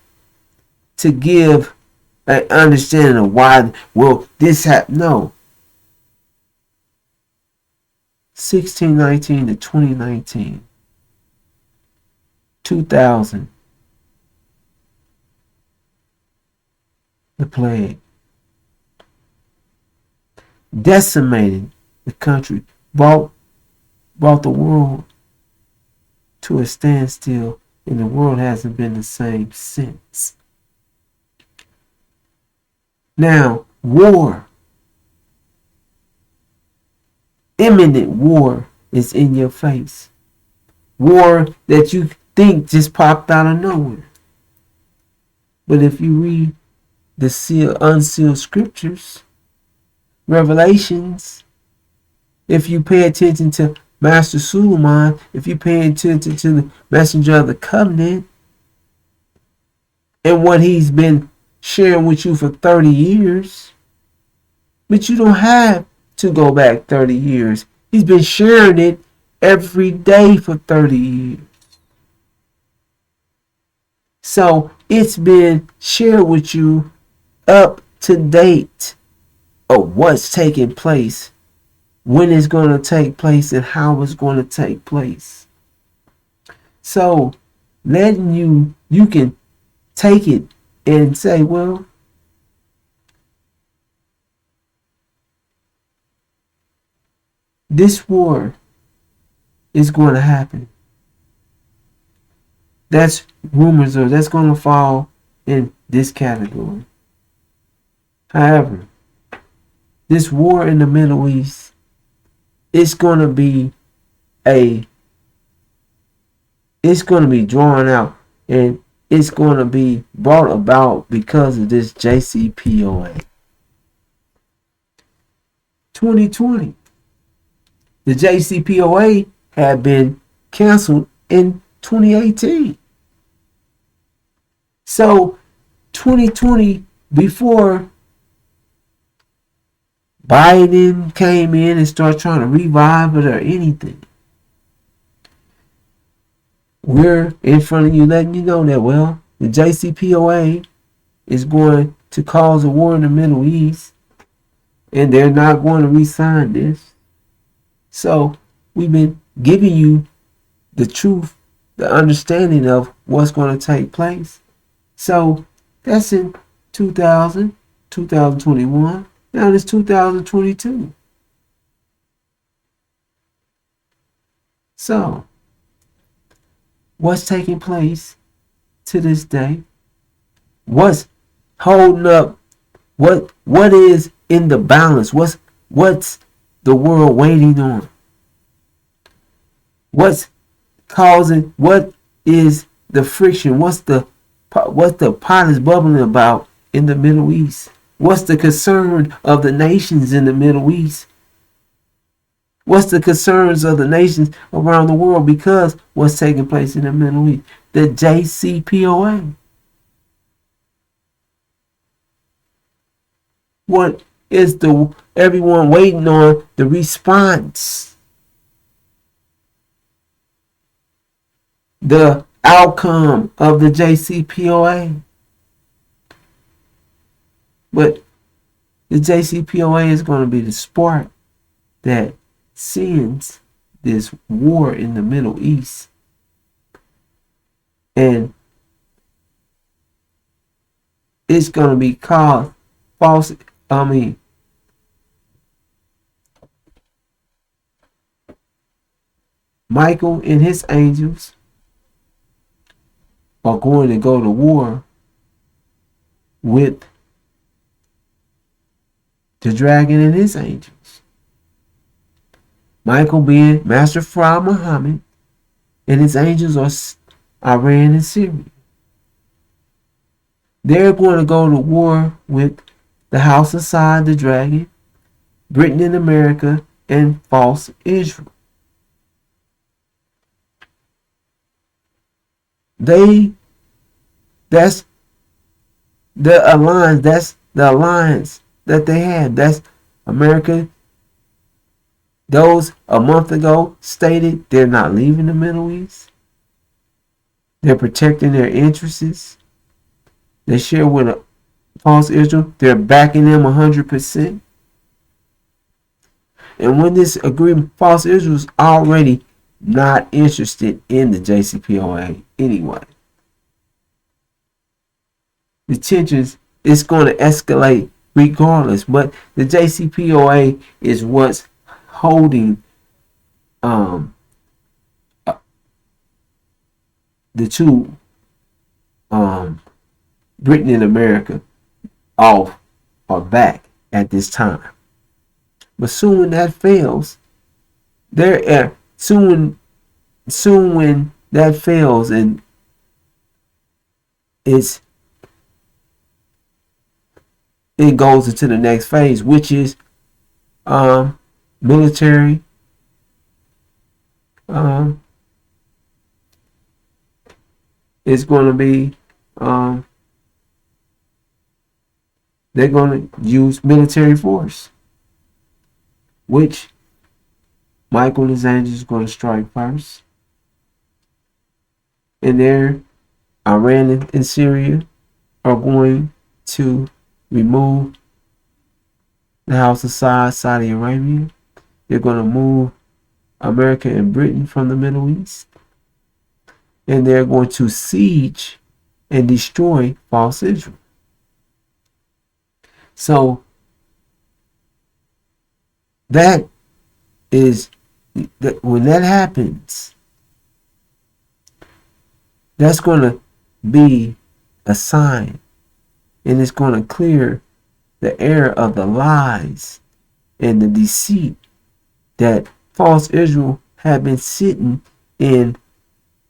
to give an understanding of why, well, this happened. No. 1619 to 2019, 2000, the plague decimated the country, brought the world to a standstill, and the world hasn't been the same since. Now, war, imminent war, is in your face. War that you think just popped out of nowhere. But if you read the unsealed scriptures, Revelations, if you pay attention to Master Suleiman, if you pay attention to the messenger of the covenant, and what he's been sharing with you for 30 years, but you don't have to go back 30 years. He's been sharing it every day for 30 years. So it's been shared with you up to date of what's taking place, when it's going to take place, and how it's going to take place. So letting you can take it and say, well, this war is going to happen. That's rumors, or that's going to fall in this category. However, this war in the Middle East, it's going to be drawn out, and it's going to be brought about because of this JCPOA. 2020, the JCPOA had been canceled in 2018. So 2020, before Biden came in and started trying to revive it or anything, we're in front of you letting you know that, well, the JCPOA is going to cause a war in the Middle East, and they're not going to re-sign this. So we've been giving you the truth, the understanding of what's going to take place. So that's in 2021. Now it's 2022. So what's taking place to this day? What's holding up? What is in the balance? What's the world waiting on? What's causing? What is the friction? What's the pot is bubbling about in the Middle East? What's the concern of the nations in the Middle East? What's the concerns of the nations around the world because what's taking place in the Middle East? The JCPOA. What is everyone waiting on the response? The outcome of the JCPOA. But the JCPOA is going to be the spark that sends this war in the Middle East. And it's going to be called Michael and his angels are going to go to war with the dragon and his angels. Michael being Master Fra Muhammad, and his angels are Iran and Syria. They're going to go to war with the House of Side, the dragon, Britain and America, and false Israel. That's the alliance. That's the alliance that they had. That's America. Those a month ago stated they're not leaving the Middle East. They're protecting their interests. They share with a false Israel. They're backing them 100%. And when this agreement, false Israel is already not interested in the JCPOA anyway. The tensions is going to escalate regardless, but the JCPOA is what's holding the two Britain and America off or back at this time. But soon when that fails, soon when that fails and it goes into the next phase, which is military it's going to be they're going to use military force, which Michael and his angels is going to strike first, and they're Iran and Syria are going to remove the House of Saudi Arabia. They're going to move America and Britain from the Middle East. And they're going to siege and destroy false Israel. So that is, when that happens, that's going to be a sign, and it's going to clear the air of the lies and the deceit that false Israel had been sitting in,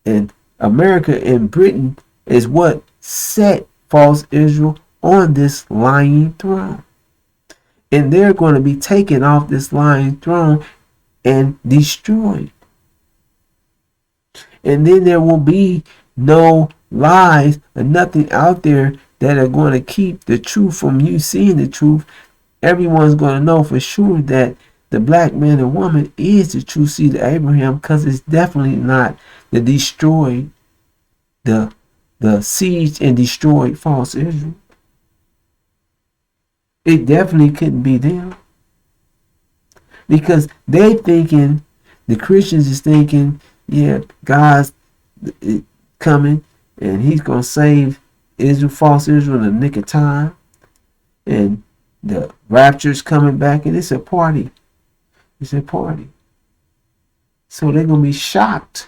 and America and Britain is what set false Israel on this lying throne. And they're going to be taken off this lying throne and destroyed. And then there will be no lies and nothing out there that are going to keep the truth from you seeing the truth. Everyone's going to know for sure that the black man and woman is the true seed of Abraham, because it's definitely not the destroyed, the sieged and destroyed false Israel. It definitely couldn't be them, because they thinking, the Christians is thinking, yeah, God's coming and he's going to save Israel, false Israel, in the nick of time, and the rapture's coming back, and it's a party. It's a party. So they're going to be shocked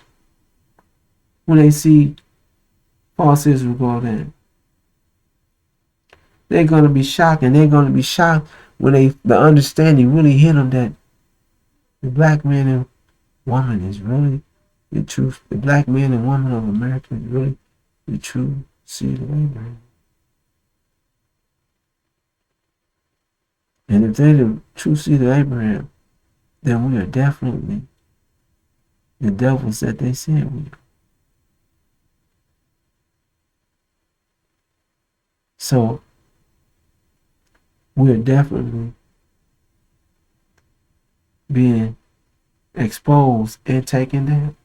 when they see false Israel go down. They're going to be shocked, and they're going to be shocked when the understanding really hit them that the black man and woman is really the truth. The black man and woman of America is really the true seed of Abraham. And if they're the true seed of Abraham, then we are definitely the devils that they said we are. So we're definitely being exposed and taken down.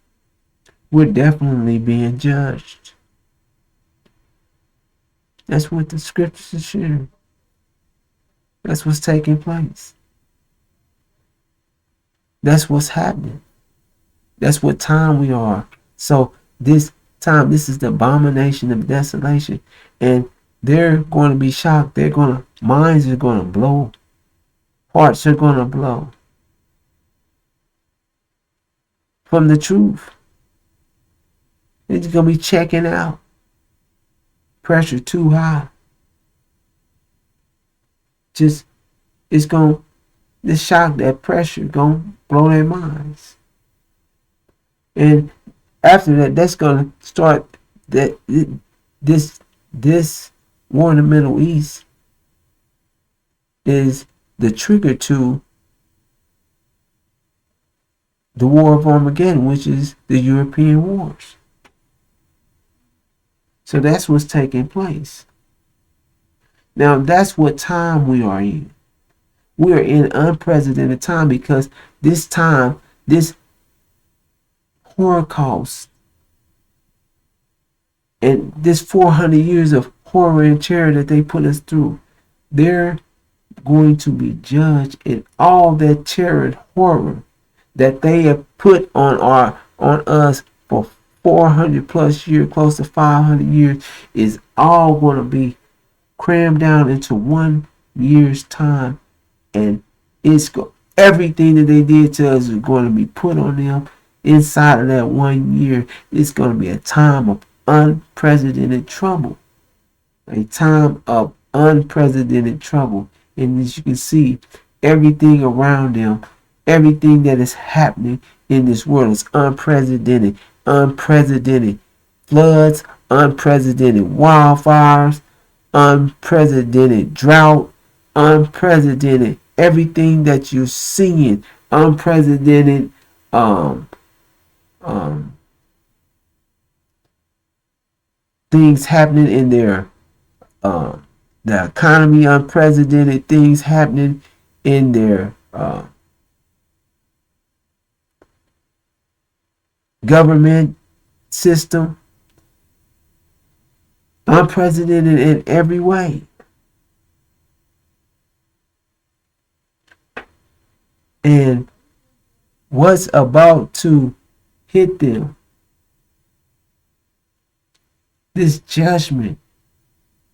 We're definitely being judged. That's what the scriptures are sharing. That's what's taking place. That's what's happening. That's what time we are. So this time, this is the abomination of desolation. And they're going to be shocked. Minds are going to blow. Hearts are going to blow from the truth. They're just going to be checking out. Pressure too high. This shock, that pressure going to blow their minds. And after that, that's going to start this war in the Middle East is the trigger to the War of Armageddon, which is the European wars. So that's what's taking place. Now, that's what time we are in. We are in unprecedented time, because this time, this Holocaust and this 400 years of horror and terror that they put us through, they're going to be judged, and all that terror and horror that they have put on us for 400 plus years, close to 500 years, is all going to be crammed down into 1 year's time, and everything that they did to us is going to be put on them inside of that 1 year. It's going to be a time of unprecedented trouble. A time of unprecedented trouble. And as you can see, everything around them, everything that is happening in this world is unprecedented. Unprecedented floods, unprecedented wildfires, unprecedented drought, unprecedented everything that you're seeing, unprecedented things happening in their the economy, unprecedented things happening in their government system, unprecedented in every way. And what's about to hit them, this judgment,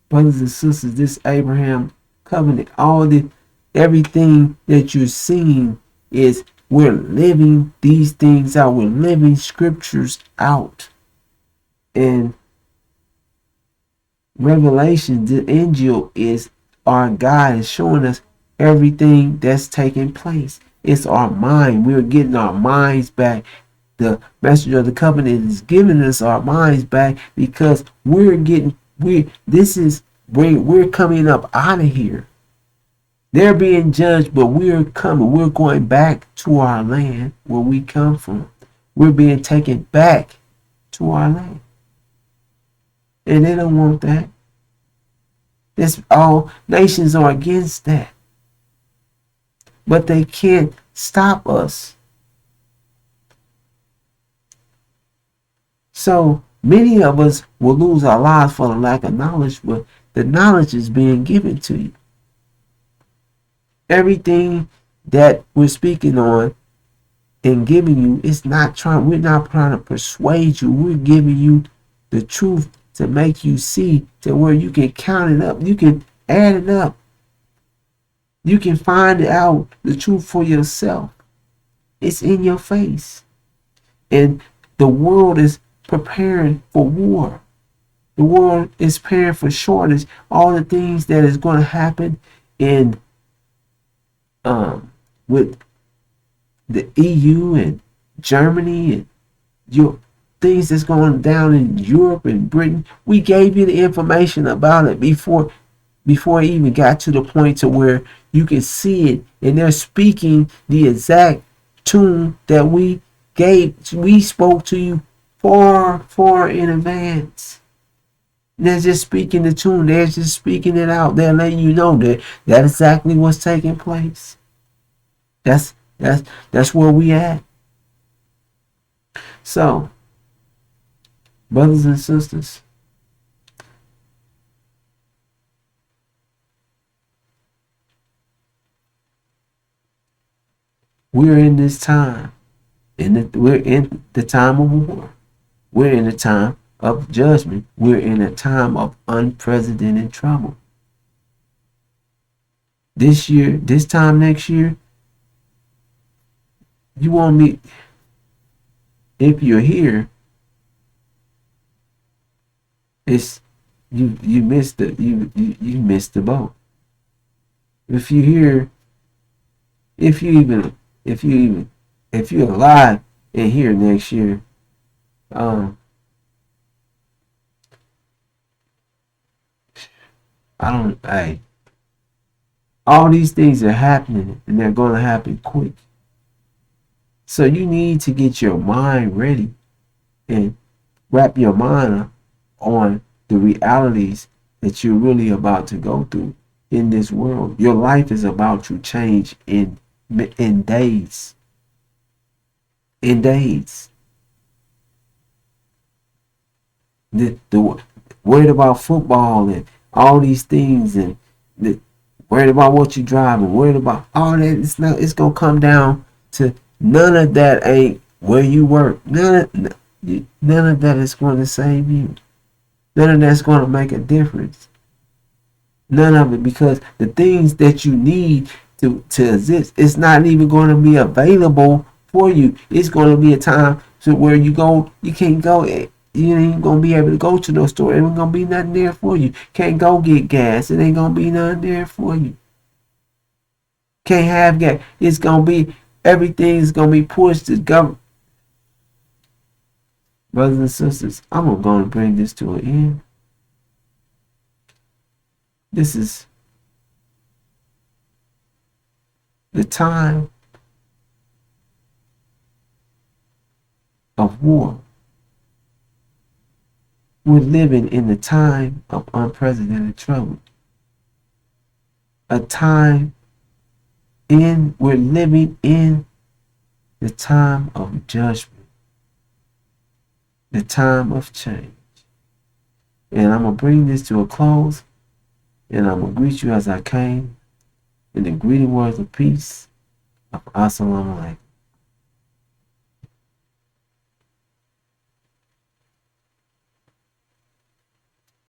brothers and sisters, this Abraham covenant, all the everything that you're seeing is we're living these things out. We're living scriptures out. And Revelation, the angel is our guide, is showing us everything that's taking place. It's our mind. We're getting our minds back. The messenger of the covenant is giving us our minds back because we're coming up out of here. They're being judged, but we're coming. We're going back to our land where we come from. We're being taken back to our land. And they don't want that. That's all nations are against that. But they can't stop us. So many of us will lose our lives for the lack of knowledge, but the knowledge is being given to you. Everything that we're speaking on and giving you is we're not trying to persuade you. We're giving you the truth to make you see to where you can count it up. You can add it up. You can find out the truth for yourself. It's in your face. And the world is preparing for war. The world is preparing for shortage. All the things that is going to happen in with the EU and Germany and your things that's going down in Europe and Britain. We gave you the information about it before it even got to the point to where you can see it, and they're speaking the exact tune that we spoke to you far in advance. They're just speaking the tune. They're just speaking it out. They're letting you know that that's exactly what's taking place. That's where we at. So, brothers and sisters, we're in this time. We're in the time of war. We're in a time of judgment. We're in a time of unprecedented trouble. This year, this time next year, you won't meet. If you're here, it's you missed the boat. If you're here, if you're alive and here next year, all these things are happening and they're going to happen quick. So you need to get your mind ready and wrap your mind on the realities that you're really about to go through in this world. Your life is about to change in days. In days. The worried about football and all these things, and worried about what you drive, and worried about all that. It's gonna come down to none of that ain't where you work. None of that is going to save you. None of that's going to make a difference. None of it, because the things that you need to exist, it's not even going to be available for you. It's going to be a time to where you can't go. You ain't going to be able to go to no store. It ain't going to be nothing there for you. Can't go get gas. It ain't going to be nothing there for you. Can't have gas. It's going to be, everything's going to be pushed to government. Brothers and sisters, I'm going to bring this to an end. This is the time of war. We're living in the time of unprecedented trouble. We're living in the time of judgment. The time of change. And I'm going to bring this to a close. And I'm going to greet you as I came in the greeting words of peace of Assalamu alaikum.